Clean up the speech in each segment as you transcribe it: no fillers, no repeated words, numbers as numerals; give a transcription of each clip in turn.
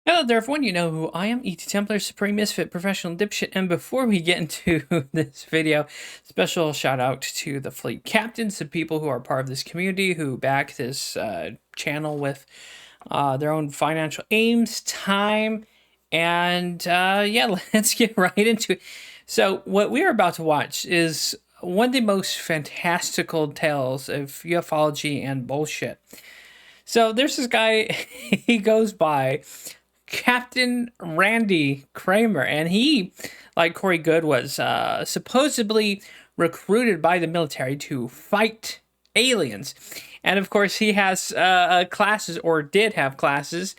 Hello there, everyone. You know who I am, ETTemplar, Supreme Misfit, Professional Dipshit. And before we get into this video, special shout out to the fleet captains, the people who are part of this community, who back this channel with their own financial aims, time, and yeah, let's get right into it. So, what we are about to watch is one of the most fantastical tales of ufology and bullshit. So, there's this guy, he goes by Captain Randy Kramer, and he, like Corey Good, was supposedly recruited by the military to fight aliens. And of course, he has classes, or did have classes,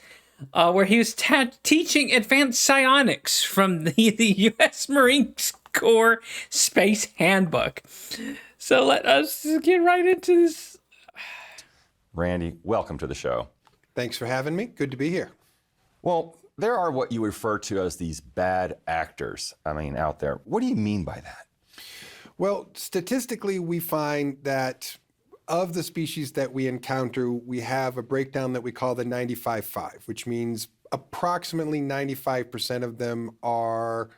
where he was teaching advanced psionics from the U.S. Marine Corps Space Handbook. So let us get right into this. Randy, welcome to the show. Thanks for having me. Good to be here. Well, there are what you refer to as these bad actors, out there. What do you mean by that? Well, statistically, we find that of the species that we encounter, we have a breakdown that we call the 95-5, which means approximately 95% of them are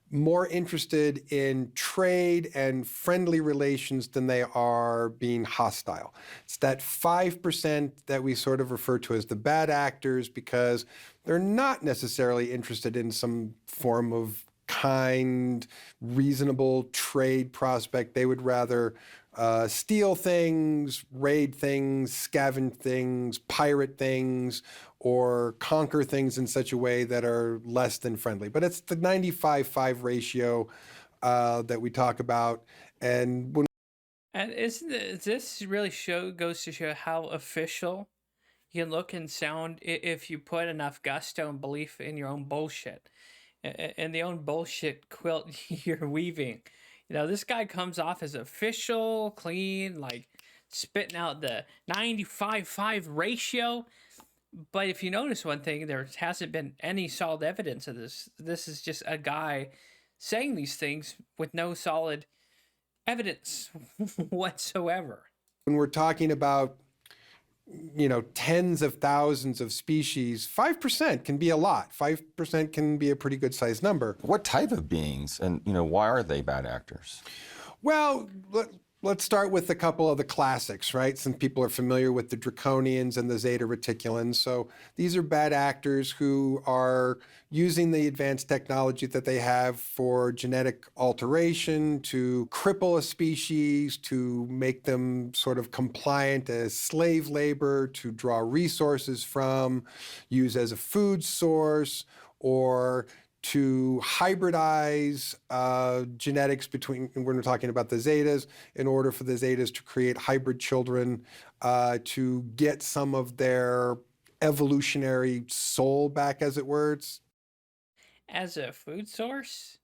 more interested in trade and friendly relations than they are being hostile. It's that 5% that we sort of refer to as the bad actors, because they're not necessarily interested in some form of kind, reasonable trade prospect. They would rather steal things, raid things, scavenge things, pirate things, or conquer things in such a way that are less than friendly. But it's the 95-5 ratio that we talk about. And This really goes to show how official you can look and sound if you put enough gusto and belief in your own bullshit and the own bullshit quilt you're weaving. You know, this guy comes off as official, clean, like spitting out the 95-5 ratio. But if you notice one thing, there hasn't been any solid evidence of this. This is just a guy saying these things with no solid evidence whatsoever. When we're talking about, tens of thousands of species, 5% can be a lot. 5% can be a pretty good sized number. What type of beings and, why are they bad actors? Well, let's start with a couple of the classics, right? Some people are familiar with the draconians and the zeta reticulans. So these are bad actors who are using the advanced technology that they have for genetic alteration to cripple a species, to make them sort of compliant as slave labor, to draw resources from, use as a food source, or to hybridize genetics between, when we're talking about the zetas, in order for the zetas to create hybrid children, to get some of their evolutionary soul back, as it were. As a food source?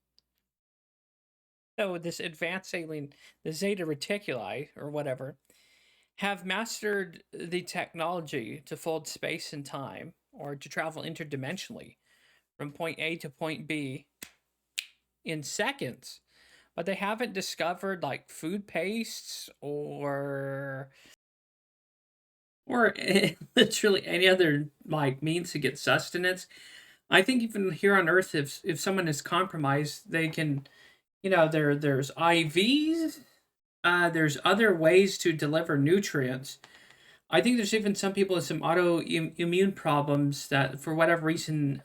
So this advanced alien, the Zeta Reticuli, or whatever, have mastered the technology to fold space and time, or to travel interdimensionally from point A to point B in seconds. But they haven't discovered like food pastes or literally any other like means to get sustenance. I think even here on Earth, if someone is compromised, they can, there's IVs, there's other ways to deliver nutrients. I think there's even some people with some autoimmune problems that, for whatever reason,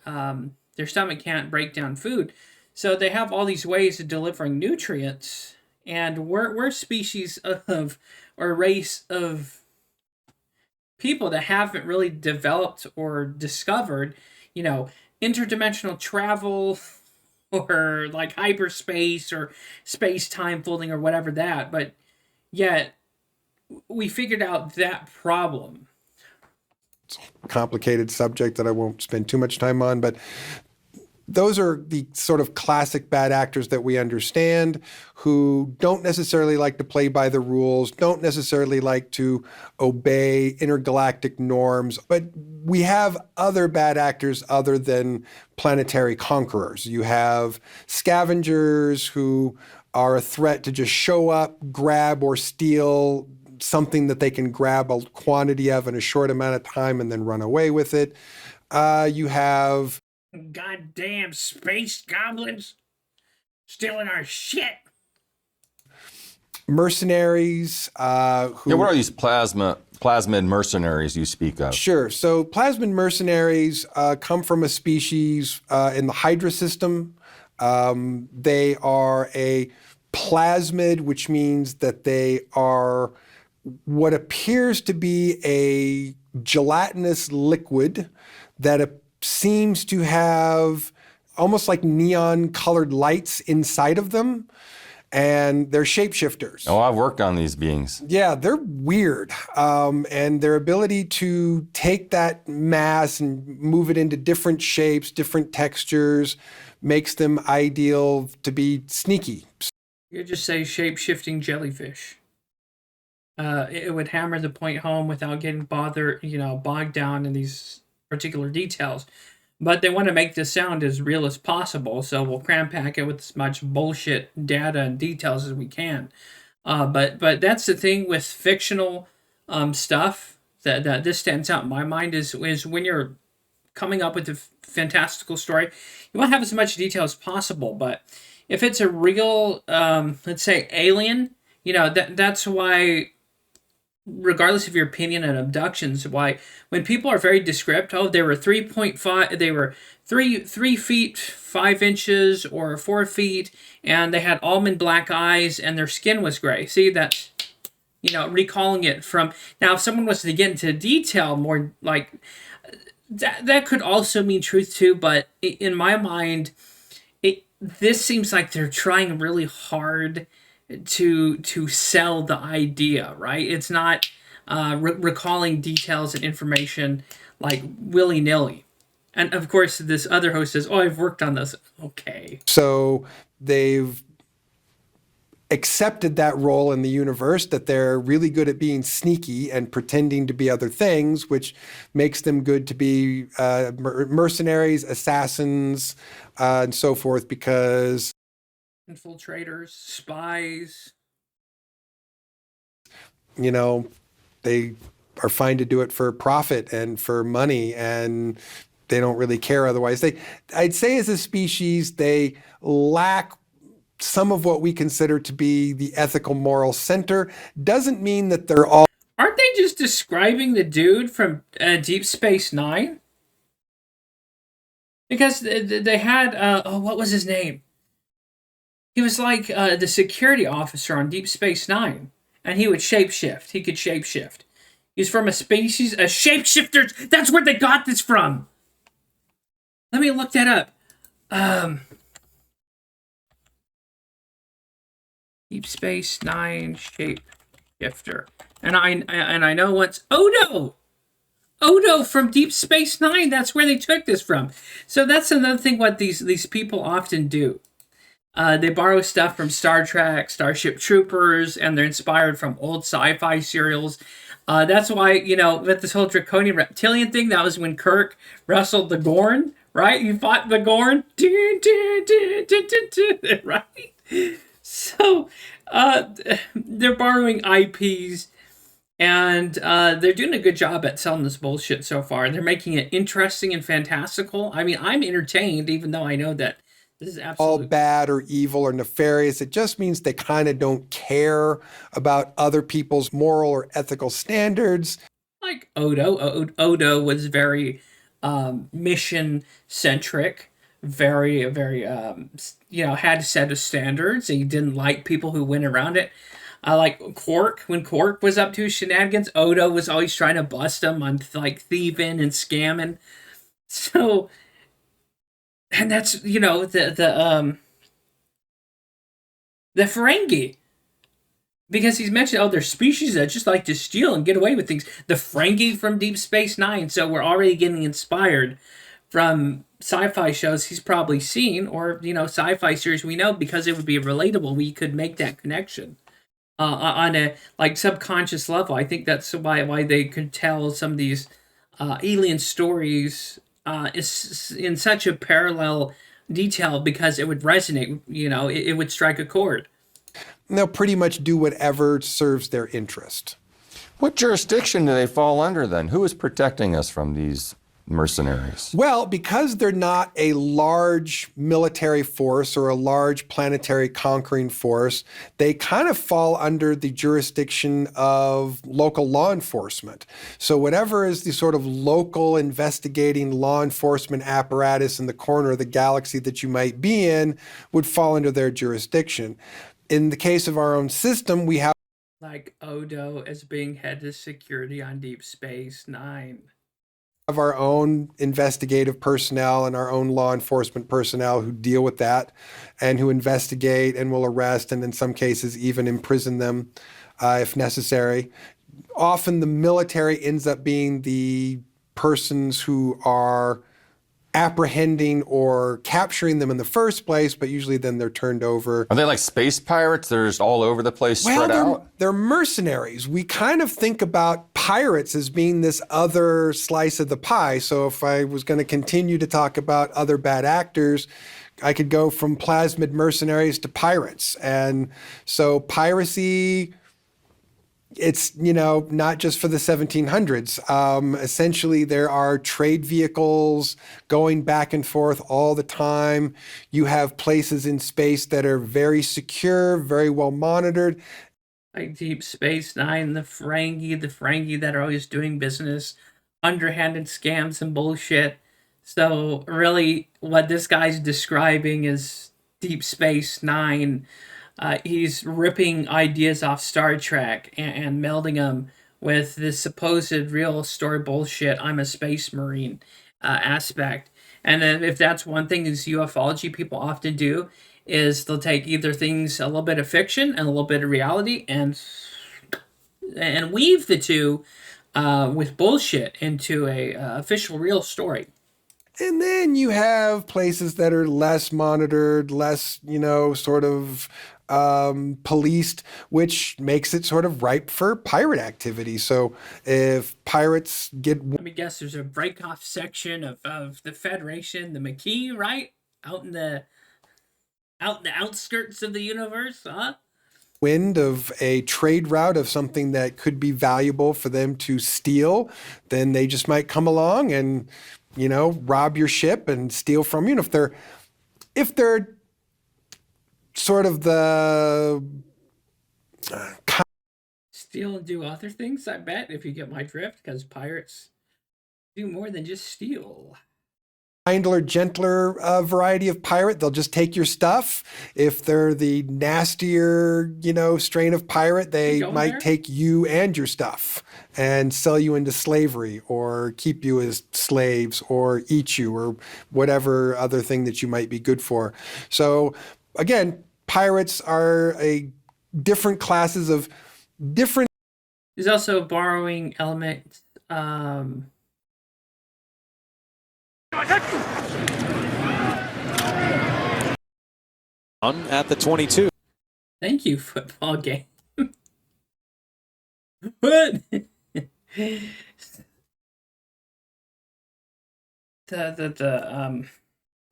their stomach can't break down food. So they have all these ways of delivering nutrients, and we're a species of, or a race of people that haven't really developed or discovered, interdimensional travel or like hyperspace or space-time folding or whatever that. But yet we figured out that problem. It's a complicated subject that I won't spend too much time on, but those are the sort of classic bad actors that we understand, who don't necessarily like to play by the rules, don't necessarily like to obey intergalactic norms. But we have other bad actors other than planetary conquerors. You have scavengers who are a threat to just show up, grab or steal something that they can grab a quantity of in a short amount of time and then run away with it. You have Goddamn space goblins stealing our shit. mercenaries who. Yeah, what are these plasmid mercenaries you speak of? Sure. So plasmid mercenaries come from a species in the Hydra system. They are a plasmid, which means that they are what appears to be a gelatinous liquid that seems to have almost like neon colored lights inside of them. And they're shapeshifters. Oh, I've worked on these beings. Yeah, they're weird. And their ability to take that mass and move it into different shapes, different textures, makes them ideal to be sneaky. You could just say shape-shifting jellyfish. It would hammer the point home without getting bogged down in these particular details. But they want to make this sound as real as possible, so we'll cram pack it with as much bullshit data and details as we can. But that's the thing with fictional stuff that this stands out in my mind is when you're coming up with a fantastical story, you want to have as much detail as possible. But if it's a real, let's say, alien, that's why, regardless of your opinion on abductions, why when people are very descriptive, they were 3.5, they were 3 feet 5 inches or 4 feet, and they had almond black eyes and their skin was gray. See, that's recalling it from now. If someone was to get into detail more, like that could also mean truth too. But in my mind, this seems like they're trying really hard to sell the idea, right? It's not recalling details and information like willy-nilly. And of course, this other host says, "Oh, I've worked on this." Okay. So they've accepted that role in the universe, that they're really good at being sneaky and pretending to be other things, which makes them good to be mercenaries, assassins, and so forth, because infiltrators, spies, they are fine to do it for profit and for money, and they don't really care otherwise. I'd say as a species, they lack some of what we consider to be the ethical moral center. Doesn't mean that they're all. Aren't they just describing the dude from Deep Space Nine? Because they had, what was his name? He was like the security officer on Deep Space Nine, and he would shapeshift. He could shapeshift. He's from a species of shapeshifters. That's where they got this from. Let me look that up. Deep Space Nine shapeshifter, and I know what's Odo from Deep Space Nine. That's where they took this from. So that's another thing. What these people often do. They borrow stuff from Star Trek, Starship Troopers, and they're inspired from old sci-fi serials. That's why, with this whole draconian reptilian thing, that was when Kirk wrestled the Gorn, right? He fought the Gorn. Right? So, they're borrowing IPs, and they're doing a good job at selling this bullshit so far. They're making it interesting and fantastical. I mean, I'm entertained, even though I know that this is absolutely all bad or evil or nefarious. It just means they kind of don't care about other people's moral or ethical standards. Like Odo. Odo was very mission-centric, very, very, had a set of standards. He didn't like people who went around it. Like Quark, when Quark was up to shenanigans, Odo was always trying to bust him on like thieving and scamming. So, and that's the Ferengi, because he's mentioned they're species that just like to steal and get away with things. The Ferengi from Deep Space Nine. So we're already getting inspired from sci-fi shows he's probably seen, or sci-fi series we know, because it would be relatable. We could make that connection on a like subconscious level. I think that's why they could tell some of these alien stories is in such a parallel detail, because it would resonate. It would strike a chord. And they'll pretty much do whatever serves their interest. What jurisdiction do they fall under then? Who is protecting us from these mercenaries? Well, because they're not a large military force or a large planetary conquering force, they kind of fall under the jurisdiction of local law enforcement. So whatever is the sort of local investigating law enforcement apparatus in the corner of the galaxy that you might be in would fall under their jurisdiction. In the case of our own system, we have Like Odo as being head of security on Deep Space Nine. our own investigative personnel and our own law enforcement personnel who deal with that and who investigate and will arrest and in some cases even imprison them if necessary. Often the military ends up being the persons who are apprehending or capturing them in the first place, but usually then they're turned over. Are they like space pirates? They're just all over the place, spread out? They're mercenaries. We kind of think about pirates as being this other slice of the pie. So if I was going to continue to talk about other bad actors, I could go from plasmid mercenaries to pirates. And so piracy, it's, not just for the 1700s. Essentially, there are trade vehicles going back and forth all the time. You have places in space that are very secure, very well monitored. Like Deep Space Nine, the Ferengi that are always doing business, underhanded scams and bullshit. So really, what this guy's describing is Deep Space Nine. He's ripping ideas off Star Trek and melding them with this supposed real story bullshit, I'm a space marine aspect. And then if that's one thing these ufology people often do, is they'll take either things, a little bit of fiction and a little bit of reality, and weave the two with bullshit into a official real story. And then you have places that are less monitored, less, sort of policed, which makes it sort of ripe for pirate activity. So if pirates get... Let me guess, there's a break-off section of the Federation, the Maquis, right? Out in the outskirts of the universe, huh? Wind of a trade route of something that could be valuable for them to steal, then they just might come along and, rob your ship and steal from you. And if they're sort of the steal and do other things, I bet, if you get my drift, because pirates do more than just steal. Kinder, gentler variety of pirate, they'll just take your stuff. If they're the nastier, strain of pirate, they might take you and your stuff and sell you into slavery or keep you as slaves or eat you or whatever other thing that you might be good for. So again, pirates are a different classes of different... There's also borrowing elements. At the 22. Thank you, football game. What?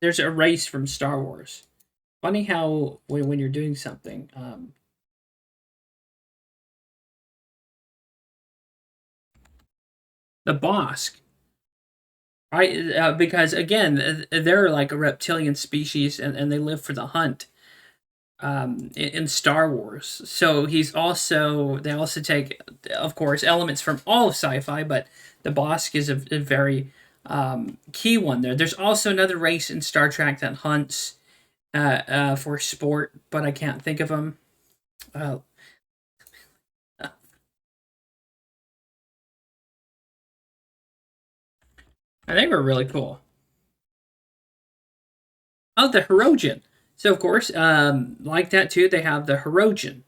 There's a race from Star Wars. Funny how when you're doing something, the Bosk, right? Because again, they're like a reptilian species, and they live for the hunt. In Star Wars, so they also take, of course, elements from all of sci-fi, but the Bosk is a very key one there. There's also another race in Star Trek that hunts for sport, but I can't think of them. And they were really cool. Oh, the Hirogen. So of course, like that too, they have the Hirogen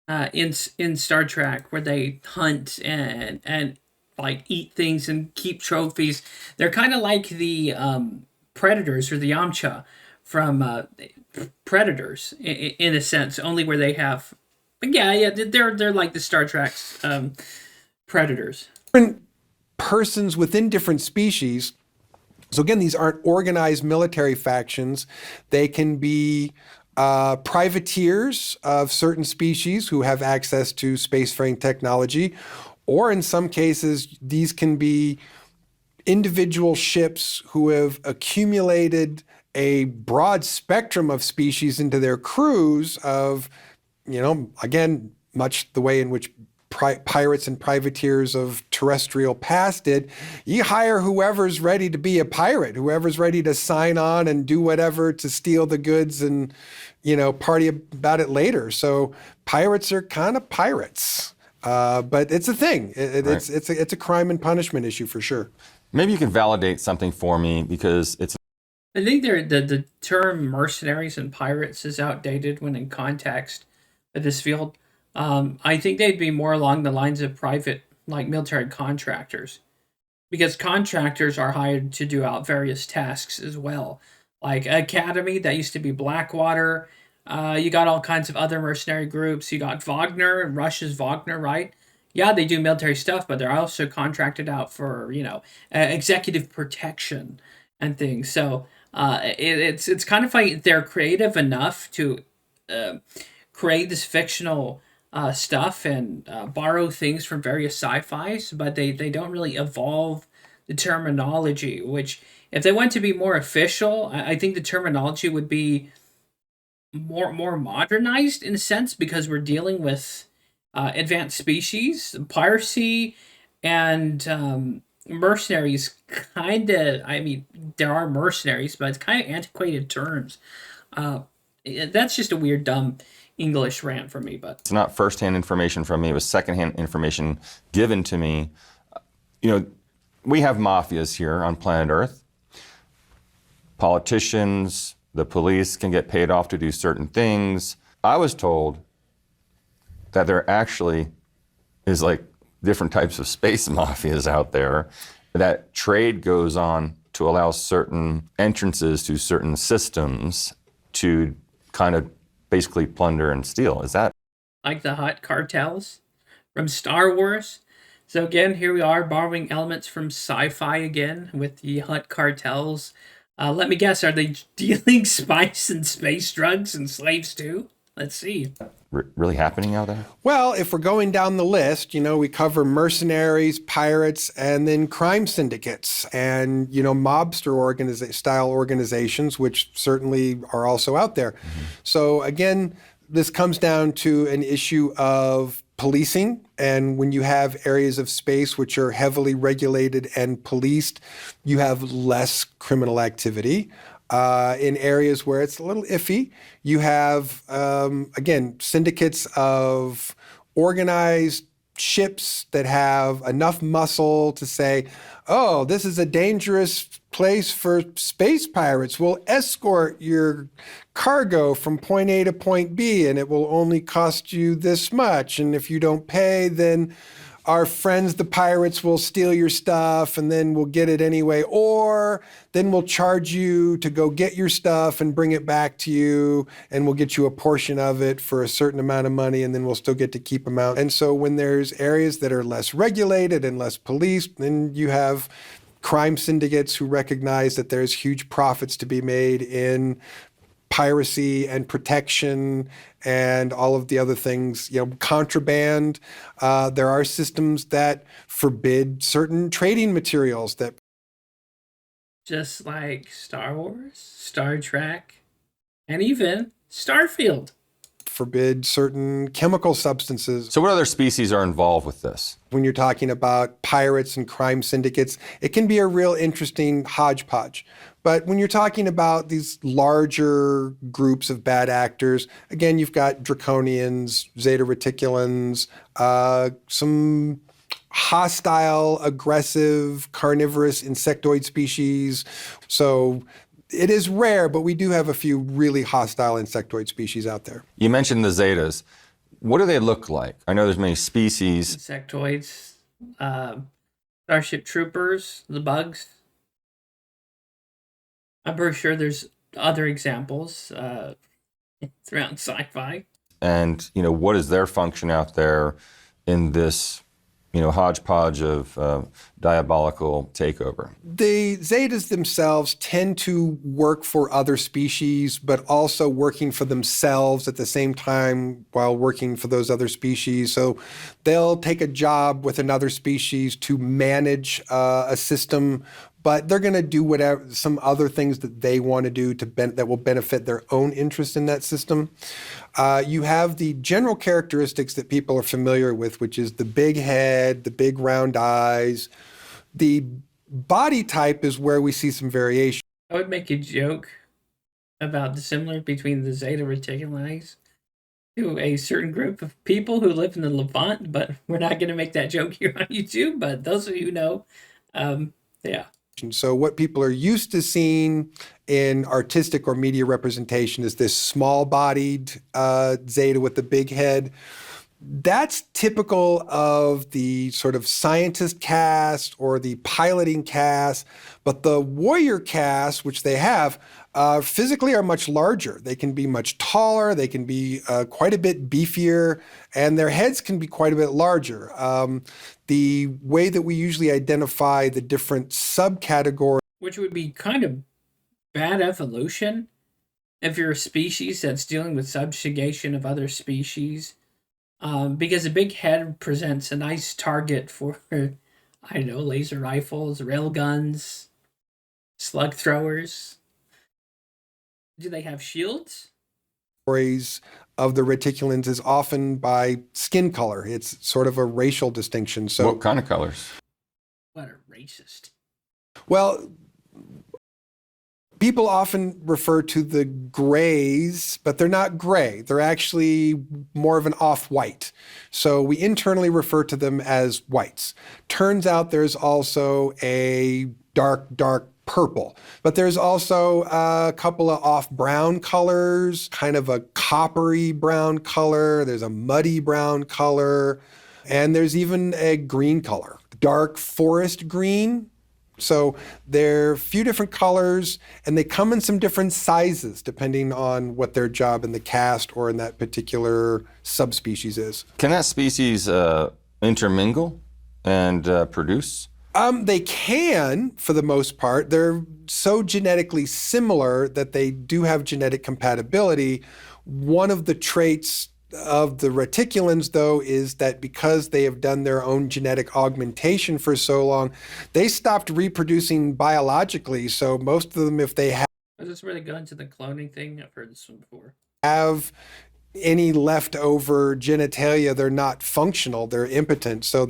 in Star Trek, where they hunt and like eat things and keep trophies. They're kind of like the Predators or the Yamcha from Predators in a sense, only where they have, they're like the Star Trek's Predators. Different persons within different species. So again, these aren't organized military factions. They can be privateers of certain species who have access to spacefaring technology, or in some cases, these can be individual ships who have accumulated a broad spectrum of species into their crews of, again, much the way in which pirates and privateers of terrestrial past did. You hire whoever's ready to be a pirate, whoever's ready to sign on and do whatever to steal the goods and, party about it later. So pirates are kind of pirates. But it's a thing. It's a crime and punishment issue for sure. Maybe you can validate something for me, because it's... I think the term mercenaries and pirates is outdated when in context of this field. I think they'd be more along the lines of private, like military contractors, because contractors are hired to do out various tasks as well. Like Academy, that used to be Blackwater. You got all kinds of other mercenary groups. You got Wagner, Russia's Wagner, right? Yeah, they do military stuff, but they're also contracted out for, executive protection and things. So it's kind of like they're creative enough to create this fictional stuff and borrow things from various sci-fis, but they don't really evolve the terminology, which if they went to be more official, I think the terminology would be more modernized in a sense, because we're dealing with advanced species. Piracy and mercenaries kind of, there are mercenaries, but it's kind of antiquated terms. That's just a weird, dumb English rant for me, but it's not firsthand information from me. It was secondhand information given to me. We have mafias here on planet Earth. Politicians, the police can get paid off to do certain things. I was told that there actually is like different types of space mafias out there, that trade goes on to allow certain entrances to certain systems to kind of basically plunder and steal. Is that like the hot cartels from Star Wars? So again, here we are borrowing elements from sci-fi again with the hot cartels. Let me guess, are they dealing spice and space drugs and slaves too? Let's see. really happening out there? Well, if we're going down the list, we cover mercenaries, pirates, and then crime syndicates and, mobster style organizations, which certainly are also out there. Mm-hmm. So again, this comes down to an issue of policing. And when you have areas of space which are heavily regulated and policed, you have less criminal activity. In areas where it's a little iffy, you have, again, syndicates of organized ships that have enough muscle to say, oh, this is a dangerous place for space pirates. We'll escort your cargo from point A to point B, and it will only cost you this much. And if you don't pay, then our friends, the pirates, will steal your stuff, and then we'll get it anyway. Or then we'll charge you to go get your stuff and bring it back to you, and we'll get you a portion of it for a certain amount of money, and then we'll still get to keep them out. And so when there's areas that are less regulated and less policed, then you have crime syndicates who recognize that there's huge profits to be made in piracy and protection and all of the other things, contraband. There are systems that forbid certain trading materials that. Just like Star Wars, Star Trek, and even Starfield. Forbid certain chemical substances. So what other species are involved with this? When you're talking about pirates and crime syndicates, it can be a real interesting hodgepodge. But when you're talking about these larger groups of bad actors, again, you've got draconians, zeta reticulans, some hostile, aggressive, carnivorous insectoid species. So it is rare, but we do have a few really hostile insectoid species out there. You mentioned the zetas. What do they look like? I know there's many species. Insectoids, Starship Troopers, the bugs. I'm pretty sure there's other examples throughout sci-fi. And, what is their function out there in this hodgepodge of diabolical takeover. The Zetas themselves tend to work for other species, but also working for themselves at the same time while working for those other species. So they'll take a job with another species to manage a system, but they're going to do whatever, some other things that they want to do that will benefit their own interest in that system. You have the general characteristics that people are familiar with, which is the big head, the big round eyes. The body type is where we see some variation. I would make a joke about the similar between the Zeta Reticuli to a certain group of people who live in the Levant, but we're not going to make that joke here on YouTube. But those of you who know, yeah. So what people are used to seeing in artistic or media representation is this small-bodied Zeta with the big head. That's typical of the sort of scientist cast or the piloting cast, but the warrior cast, which they have, physically are much larger. They can be much taller, they can be quite a bit beefier, and their heads can be quite a bit larger. The way that we usually identify the different subcategories, which would be kind of bad evolution if you're a species that's dealing with subjugation of other species. Because a big head presents a nice target for, I don't know, laser rifles, rail guns, slug throwers. Do they have shields? of the reticulans is often by skin color. It's sort of a racial distinction. So, what kind of colors? What a racist. Well, people often refer to the grays, but they're not gray. They're actually more of an off-white. So we internally refer to them as whites. Turns out there's also a dark purple, but there's also a couple of off-brown colors, kind of a coppery brown color. There's a muddy brown color, and there's even a green color, dark forest green. So there are a few different colors, and they come in some different sizes depending on what their job in the caste or in that particular subspecies is. Can that species intermingle and produce? They can, for the most part. They're so genetically similar that they do have genetic compatibility. One of the traits of the reticulans, though, is that because they have done their own genetic augmentation for so long, they stopped reproducing biologically. So most of them, if they Is this where they go into the cloning thing? I've heard this one before. have any leftover genitalia, they're not functional, they're impotent. So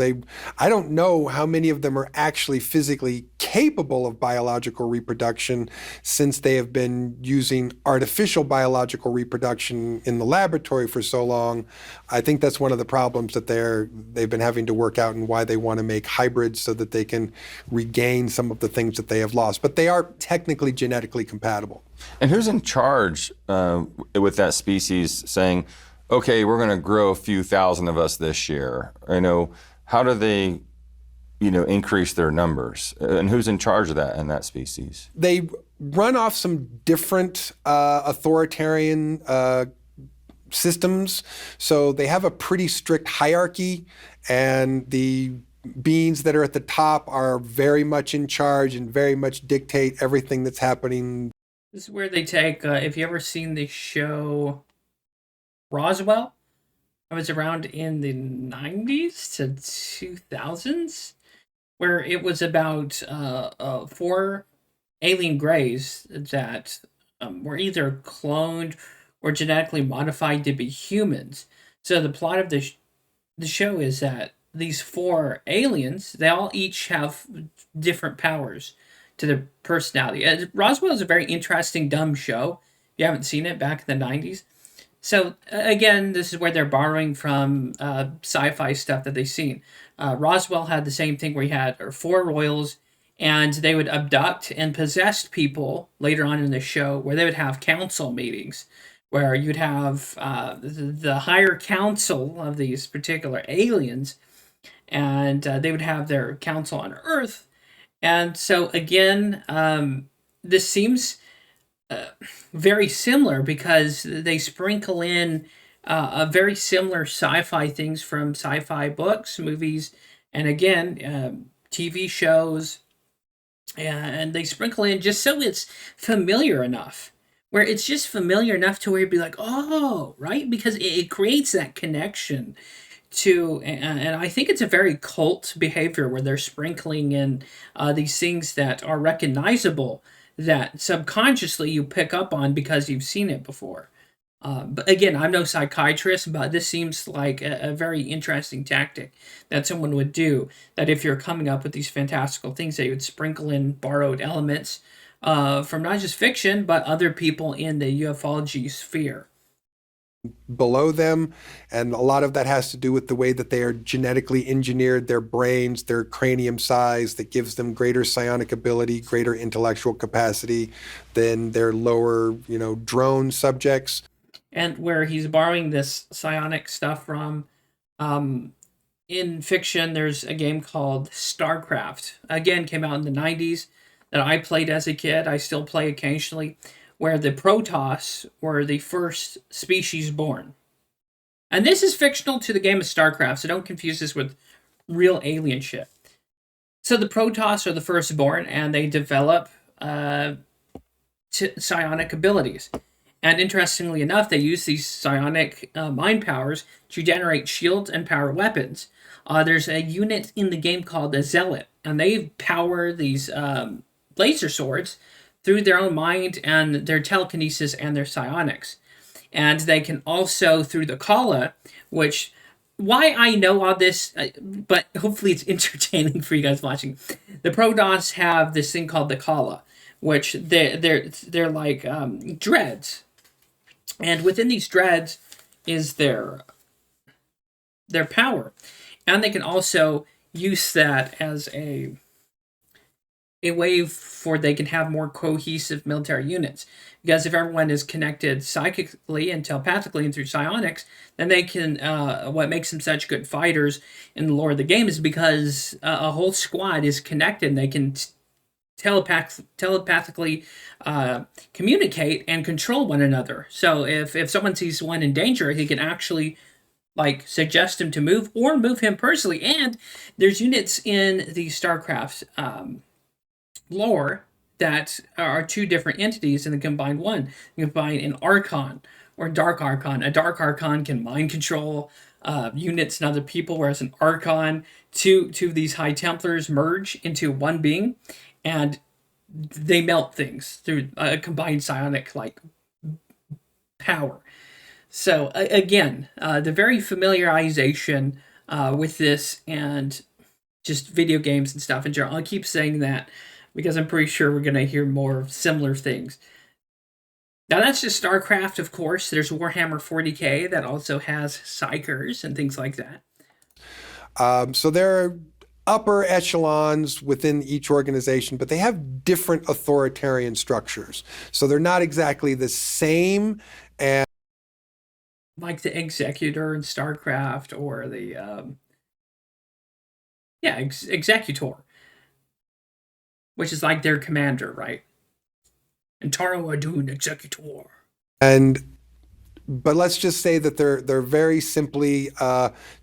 I don't know how many of them are actually physically capable of biological reproduction, since they have been using artificial biological reproduction in the laboratory for so long. I think that's one of the problems that they've been having to work out, and why they want to make hybrids so that they can regain some of the things that they have lost. But they are technically genetically compatible. And who's in charge with that species saying, okay, we're going to grow a few thousand of us this year? How do they, increase their numbers? And who's in charge of that in that species? They run off some different authoritarian systems. So they have a pretty strict hierarchy, and the beings that are at the top are very much in charge and very much dictate everything that's happening. This is where they take, if you ever seen the show Roswell, it was around in the 90s to 2000s, where it was about 4 alien greys that were either cloned or genetically modified to be humans. So the plot of the show is that these 4 aliens, they all each have different powers to their personality. Roswell is a very interesting, dumb show. If you haven't seen it, back in the 90s. So, again, this is where they're borrowing from sci-fi stuff that they've seen. Roswell had the same thing where you had 4 royals, and they would abduct and possess people later on in the show, where they would have council meetings, where you'd have the higher council of these particular aliens, and they would have their council on Earth. And so, again, this seems very similar, because they sprinkle in very similar sci-fi things from sci-fi books, movies, And again, TV shows, and they sprinkle in just so it's familiar enough, where it's just familiar enough to where you'd be like, oh, right? Because it creates that connection to, and I think it's a very cult behavior where they're sprinkling in these things that are recognizable, that subconsciously you pick up on because you've seen it before. But again, I'm no psychiatrist, but this seems like a very interesting tactic that someone would do. That if you're coming up with these fantastical things, they would sprinkle in borrowed elements from not just fiction, but other people in the ufology sphere. Below them, and a lot of that has to do with the way that they are genetically engineered, their brains, their cranium size, that gives them greater psionic ability, greater intellectual capacity than their lower, drone subjects. And where he's borrowing this psionic stuff from, in fiction, there's a game called StarCraft. Again, came out in the 90s, that I played as a kid. I still play occasionally, where the Protoss were the first species born. And this is fictional to the game of StarCraft, so don't confuse this with real alien shit. So the Protoss are the firstborn, and they develop psionic abilities. And interestingly enough, they use these psionic mind powers to generate shields and power weapons. There's a unit in the game called a Zealot, and they power these laser swords through their own mind and their telekinesis and their psionics. And they can also, through the Kala, which, why I know all this, but hopefully it's entertaining for you guys watching. The Protoss have this thing called the Kala, which they're like dreads. And within these dreads is their power. And they can also use that as a way for they can have more cohesive military units. Because if everyone is connected psychically and telepathically and through psionics, then they can, what makes them such good fighters in the lore of the game is because a whole squad is connected and they can telepathically communicate and control one another. So if someone sees one in danger, he can actually suggest him to move or move him personally. And there's units in the StarCraft lore that are two different entities in the combined one. You combine an Archon or Dark Archon. A Dark Archon can mind control units and other people, whereas an Archon, two of these High Templars merge into one being, and they melt things through a combined psionic power. So again, the very familiarization with this and just video games and stuff in general. I'll keep saying that because I'm pretty sure we're going to hear more similar things. Now, that's just StarCraft, of course. There's Warhammer 40k that also has psychers and things like that. So there are upper echelons within each organization, but they have different authoritarian structures. So they're not exactly the same. And like the Executor in StarCraft, or the Executor, which is like their commander, right? And Taro Adun, Executor. But let's just say that they're very simply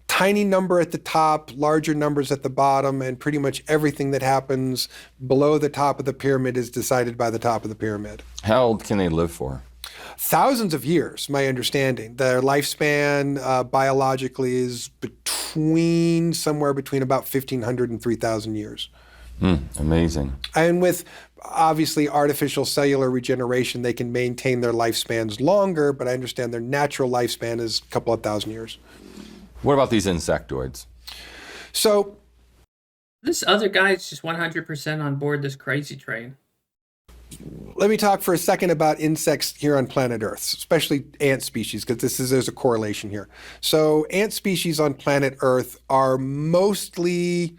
tiny number at the top, larger numbers at the bottom, and pretty much everything that happens below the top of the pyramid is decided by the top of the pyramid. How old can they live for? Thousands of years, my understanding. Their lifespan biologically is somewhere between about 1,500 and 3,000 years. Amazing. And with obviously artificial cellular regeneration, they can maintain their lifespans longer, but I understand their natural lifespan is a couple of thousand years. What about these insectoids? So this other guy's just 100% on board this crazy train. Let me talk for a second about insects here on planet Earth, especially ant species, because there's a correlation here. So ant species on planet Earth are mostly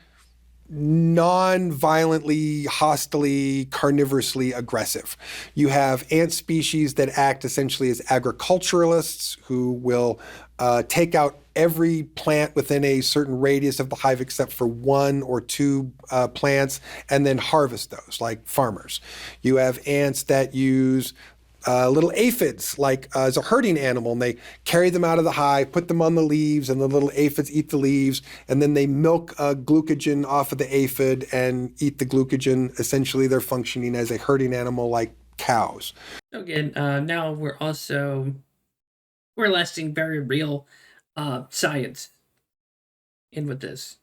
non-violently, hostily, carnivorously aggressive. You have ant species that act essentially as agriculturalists who will take out every plant within a certain radius of the hive except for one or two plants and then harvest those, like farmers. You have ants that use little aphids, like as a herding animal, and they carry them out of the hive, put them on the leaves, and the little aphids eat the leaves, and then they milk glucogen off of the aphid and eat the glucogen. Essentially, they're functioning as a herding animal like cows. Again, now we're also listing very real science in with this.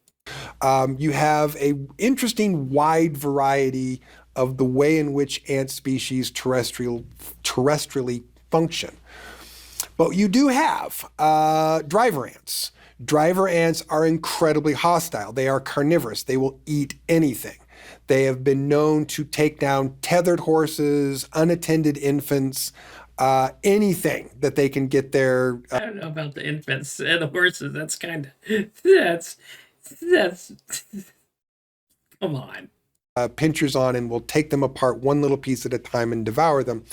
You have a interesting wide variety of the way in which ant species terrestrially function. But you do have driver ants. Driver ants are incredibly hostile. They are carnivorous. They will eat anything. They have been known to take down tethered horses, unattended infants, anything that they can get their. I don't know about the infants and the horses. That's kind of that's come on. Pinchers on and will take them apart one little piece at a time and devour them.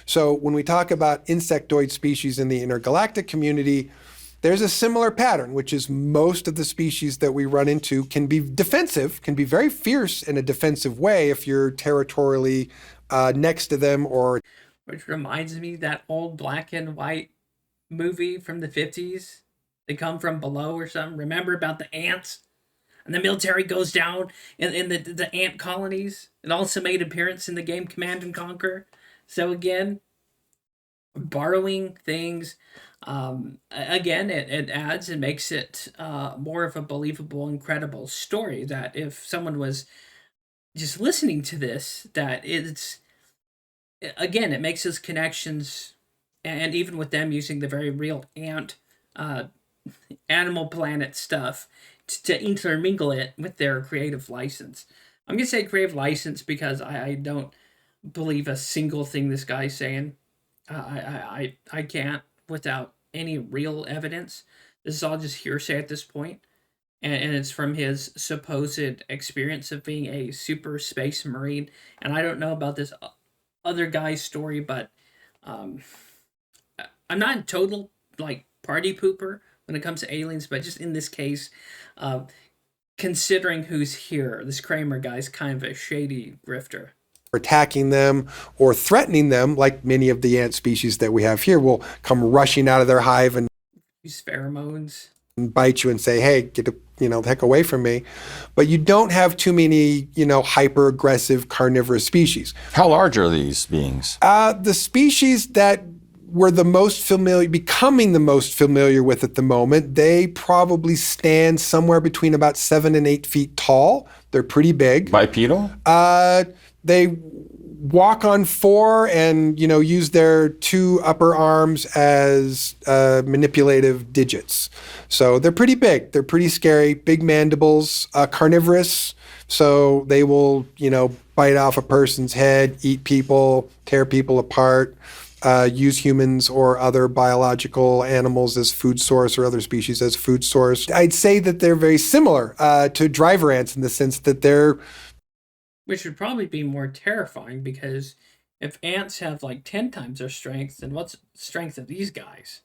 So when we talk about insectoid species in the intergalactic community, there's a similar pattern, which is most of the species that we run into can be defensive, can be very fierce in a defensive way if you're territorially next to them or. Which reminds me that old black and white movie from the 50s. They come from below or something. Remember about the ants? And the military goes down in the ant colonies. It also made appearance in the game Command and Conquer. So again, borrowing things, again, it adds and makes it more of a believable and credible story that if someone was just listening to this, that it's, again, it makes those connections, and even with them using the very real ant, Animal Planet stuff, to intermingle it with their creative license. I'm going to say creative license because I don't believe a single thing this guy's saying. I can't without any real evidence. This is all just hearsay at this point. And it's from his supposed experience of being a super space marine. And I don't know about this other guy's story, but I'm not a total, like, party pooper when it comes to aliens, but just in this case, considering who's here, this Kramer guy's kind of a shady grifter. Attacking them or threatening them, like many of the ant species that we have here, will come rushing out of their hive and use pheromones and bite you and say, "Hey, get the heck away from me." But you don't have too many, hyper aggressive carnivorous species. How large are these beings? The species that we're becoming the most familiar with at the moment, they probably stand somewhere between about 7 and 8 feet tall. They're pretty big. Bipedal? They walk on 4 and, use their 2 upper arms as manipulative digits. So they're pretty big. They're pretty scary. Big mandibles, carnivorous. So they will, bite off a person's head, eat people, tear people apart. Use humans or other biological animals as food source or other species as food source. I'd say that they're very similar to driver ants in the sense that they're... Which would probably be more terrifying because if ants have like 10 times their strength, then what's the strength of these guys?